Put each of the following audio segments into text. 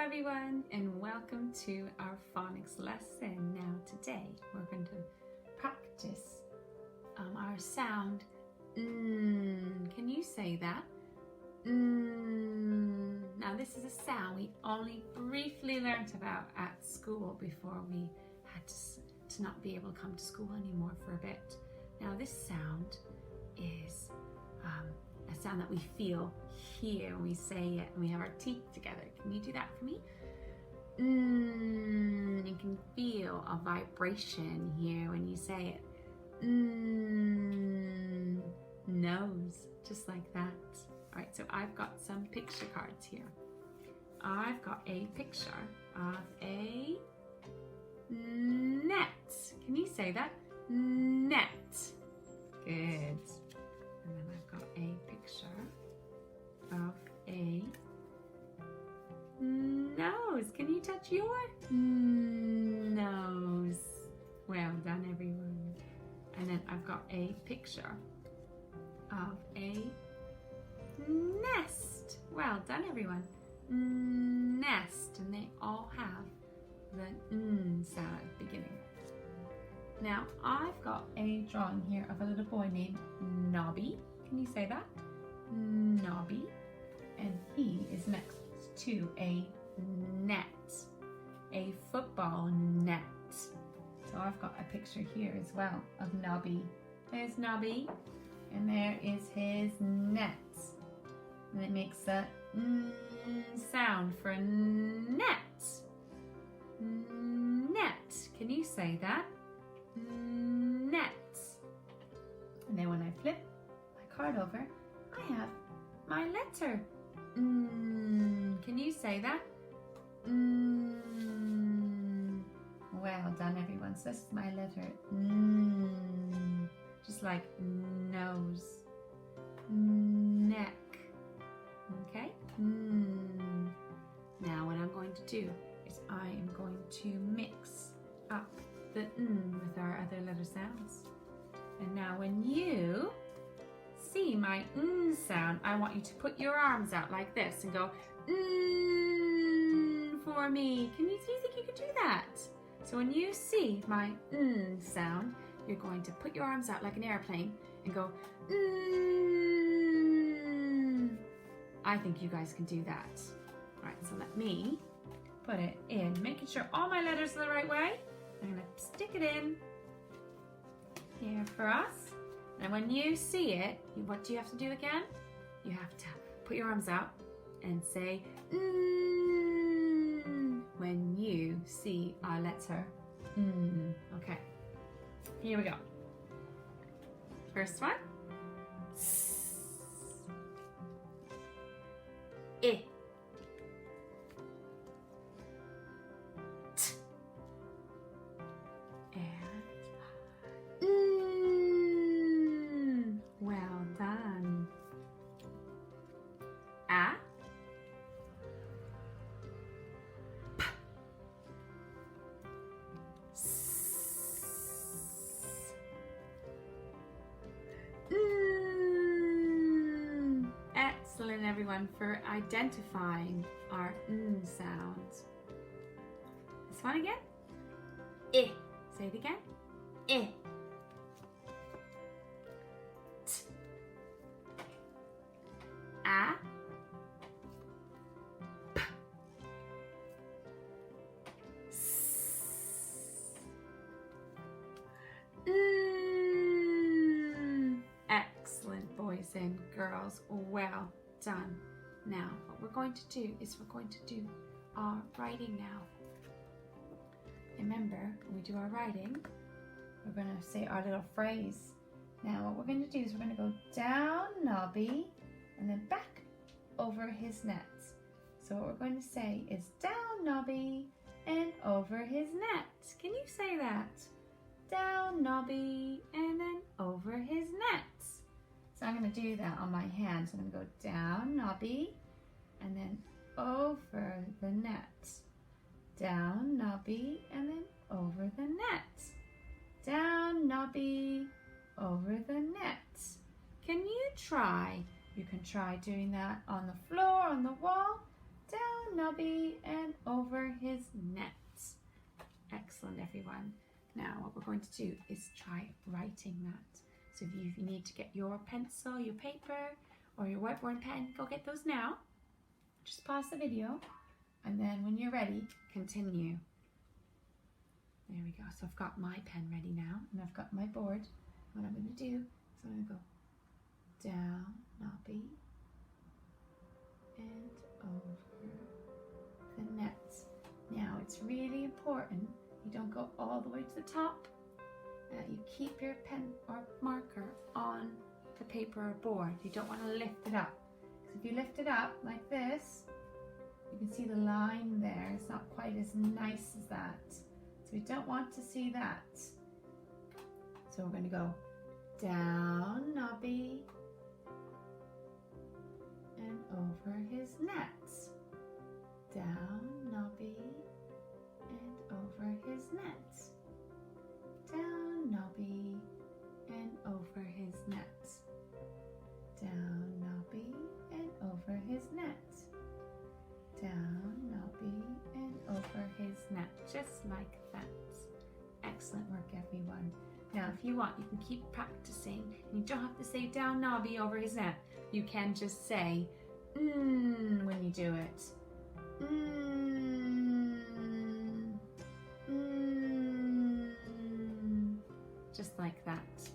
everyone, and welcome to our phonics lesson. Now today we're going to practice our sound Can you say that? Now this is a sound we only briefly learnt about at school before we had to not be able to come to school anymore for a bit. Now this sound is a sound that we feel here when we say it and we have our teeth together. Can you do that for me? You can feel a vibration here when you say it. Nose, just like that. All right, so I've got some picture cards here. I've got a picture of a net. Can you say that? Net. Good. And then I've got a picture of a nose. Can you touch your nose? Well done, everyone. And then I've got a picture of a nest. Well done, everyone. Nest. And they all have the sound at the beginning. Now, I've got a drawing here of a little boy named Nobby. Can you say that? Nobby. And he is next to a net, a football net. So I've got a picture here as well of Nobby. There's Nobby, and there is his net. And it makes a sound for net. Net. Can you say that? Net. And then when I flip my card over, I have my letter. Can you say that? Well done, everyone. So this is my letter. Just like nose, neck. Okay? Now what I'm going to do is I am going to mix up the with our other letter sounds. And now when you see my sound, I want you to put your arms out like this and go for me. Do you think you could do that? So when you see my sound, you're going to put your arms out like an airplane and go I think you guys can do that. All right, so let me put it in, making sure all my letters are the right way. I'm gonna stick it in here for us. And when you see it, what do you have to do again? You have to put your arms out and say when you see our letter Okay, here we go. First one. I. Well done. A. P. Excellent, everyone, for identifying our sounds. This one again. I. Say it again. I. T. A. P. S. Excellent, boys and girls. Well done. Now, what we're going to do is we're going to do our writing now. Remember, when we do our writing, we're going to say our little phrase. Now, what we're going to do is we're going to go down Nobby and then back over his net. So what we're going to say is down Nobby and over his net. Can you say that? Down Nobby and then over his net. So I'm going to do that on my hand. So I'm going to go down Nobby and then over the net. Down Nobby and then over the net. Down Nobby, over the net. Can you try? You can try doing that on the floor, on the wall. Down Nubby, and over his net. Excellent, everyone. Now what we're going to do is try writing that. So if you need to get your pencil, your paper, or your whiteboard pen, go get those now. Just pause the video, and then when you're ready, continue. There we go. So I've got my pen ready now, and I've got my board. What I'm going to do is I'm going to go down, Nobby, and over the net. Now it's really important you don't go all the way to the top. You keep your pen or marker on the paper or board. You don't want to lift it up. So if you lift it up like this, you can see the line there. It's not quite as nice as that. So we don't want to see that. So we're going to go down, Nobby, and over his net. Down, Nobby, and over his net. Down, Nobby, and over his net. Down, Nobby, and over his net. Down, Nobby, and over his net. Just like that. Excellent work, everyone. Now, if you want, you can keep practicing. You don't have to say down, Nobby, over his net. You can just say when you do it. Just like that. It's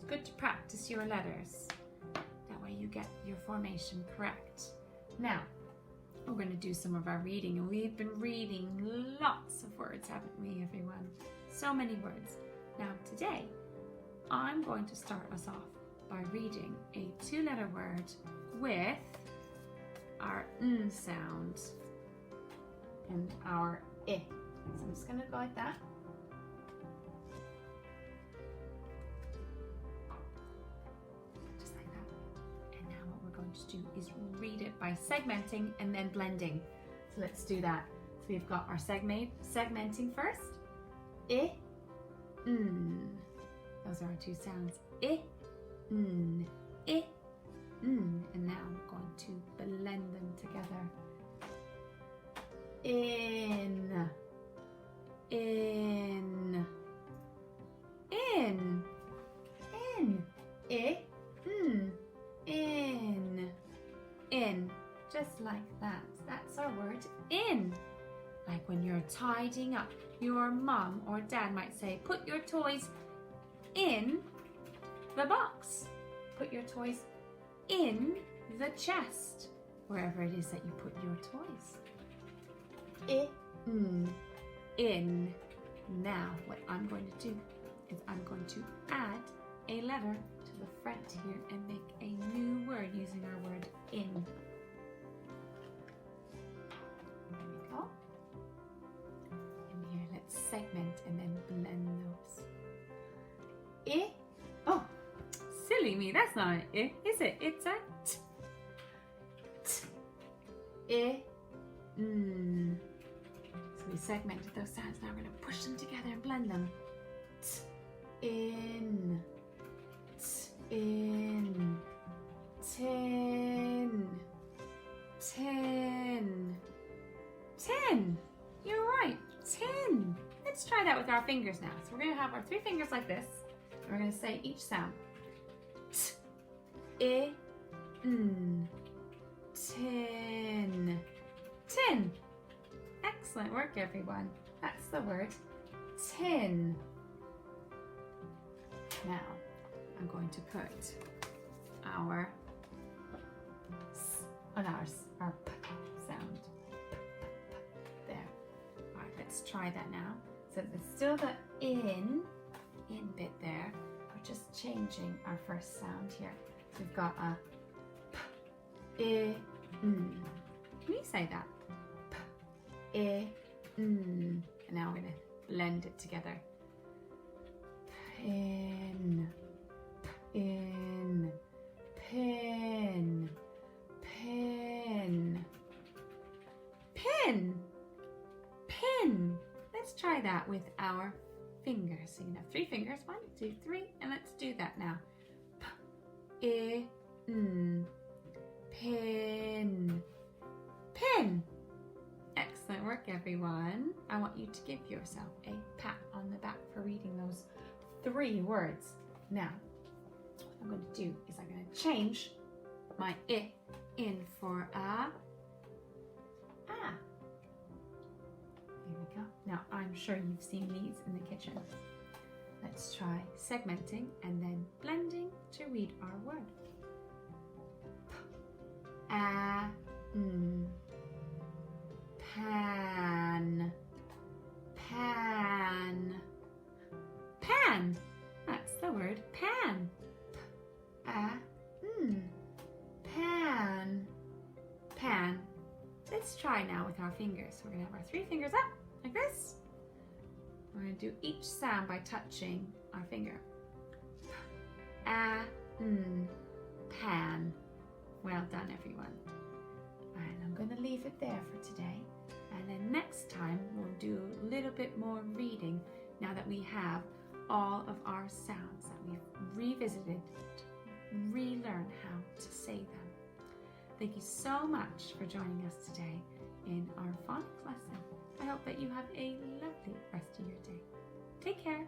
good to practice your letters. That way you get your formation correct. Now, we're going to do some of our reading, and we've been reading lots of words, haven't we, everyone? So many words. Now, today, I'm going to start us off by reading a two-letter word with our n sound and our I. So I'm just going to go like that. Just like that. And now what we're going to do is read it by segmenting and then blending. So let's do that. So we've got our segmenting first. I, n. Those are our two sounds. I, n. I, n. And now we're going to blend them together. In, in, in, in, I, n, in, just like that. That's our word, in. Like when you're tidying up, your mom or dad might say, put your toys in the box. Put your toys in the chest, wherever it is that you put your toys. In. Now, what I'm going to do is I'm going to add a letter to the front here and make a new word using our word in. There we go. And here, let's segment and then blend those. Oh, silly me, that's not an I, is it? It's a t. N. So we segmented those sounds. Now we're going to push them together and blend them. In, in, tin, tin, tin. You're right, tin. Let's try that with our fingers now. So we're going to have our three fingers like this. And we're going to say each sound. T, n, tin. Tin. Excellent work, everyone. That's the word tin. Now, I'm going to put our p sound there. All right, let's try that now. So there's still the in bit there. We're just changing our first sound here. So we've got a p, I, n. Can you say that? P, I, n. And now we're going to blend it together. Pin, pin, pin, pin, pin, pin. Let's try that with our fingers. So you can have three fingers. 1, 2, 3. And let's do that now. P, I, n. Pin, pin. everyone, I want you to give yourself a pat on the back for reading those 3 words. Now, what I'm going to do is I'm going to change my I in for a. Here we go. Now, I'm sure you've seen these in the kitchen. Let's try segmenting and then blending to read our word. Pan. Pan. Pan. That's the word pan. Pan. Pan. Let's try now with our fingers. We're going to have our 3 fingers up like this. We're going to do each sound by touching our finger. Pan. Well done, everyone. And I'm going to leave it there for today. And then next time we'll do a little bit more reading now that we have all of our sounds that we've revisited to relearn how to say them. Thank you so much for joining us today in our phonics lesson. I hope that you have a lovely rest of your day. Take care.